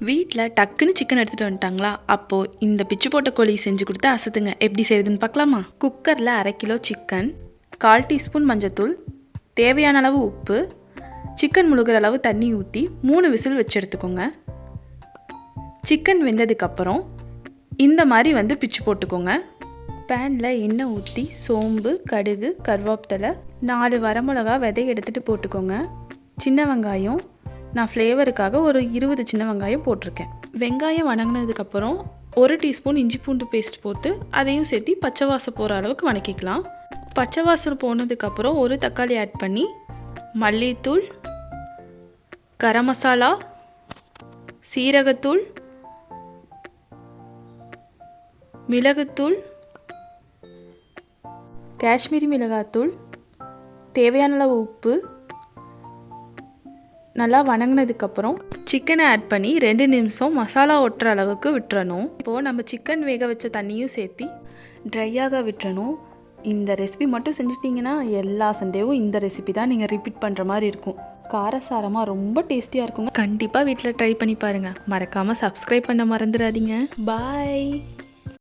வீட்டில் டக்குன்னு சிக்கன் எடுத்துகிட்டு வந்துட்டாங்களா, அப்போது இந்த பிச்சு போட்ட கோழி செஞ்சு கொடுத்து அசத்துங்க. எப்படி செய்யுதுன்னு பார்க்கலாமா? குக்கரில் 1/2 கிலோ சிக்கன், 1/4 டீஸ்பூன் மஞ்சத்தூள், தேவையான அளவு உப்பு, சிக்கன் முழுகிற அளவு தண்ணி ஊற்றி 3 விசில் வச்சு எடுத்துக்கோங்க. சிக்கன் வெந்ததுக்கப்புறம் இந்த மாதிரி பிச்சு போட்டுக்கோங்க. பேனில் எண்ணெய் ஊற்றி சோம்பு, கடுகு, கருவேப்பிலை, 4 வரமிளகா விதை எடுத்துகிட்டு போட்டுக்கோங்க. சின்ன வெங்காயம், நான் ஃப்ளேவருக்காக ஒரு 20 சின்ன வெங்காயம் போட்டிருக்கேன். வெங்காயம் வணங்கினதுக்கப்புறம் 1 டீஸ்பூன் இஞ்சி பூண்டு பேஸ்ட் போட்டு அதையும் சேர்த்து பச்சை வாசம் போகிற அளவுக்கு வணக்கிக்கலாம். பச்சை வாசம் போனதுக்கப்புறம் 1 தக்காளி ஆட் பண்ணி மல்லித்தூள், கரம் மசாலா, சீரகத்தூள், மிளகுத்தூள், காஷ்மீரி மிளகாத்தூள், தேவையான அளவு உப்பு நல்லா வணங்கினதுக்கப்புறம் சிக்கனை ஆட் பண்ணி 2 நிமிஷம் மசாலா ஒட்டுற அளவுக்கு விட்டுறணும். இப்போது நம்ம சிக்கன் வேக வச்ச தண்ணியும் சேர்த்து ட்ரையாக விட்டுறணும். இந்த ரெசிபி மட்டும் செஞ்சுட்டிங்கன்னா எல்லா சண்டேவும் இந்த ரெசிபி தான் நீங்கள் ரிப்பீட் பண்ணுற மாதிரி இருக்கும். காரசாரமாக ரொம்ப டேஸ்டியாக இருக்குங்க. கண்டிப்பாக வீட்டில் ட்ரை பண்ணி பாருங்கள். மறக்காமல் சப்ஸ்கிரைப் பண்ண மறந்துடாதீங்க. பாய்.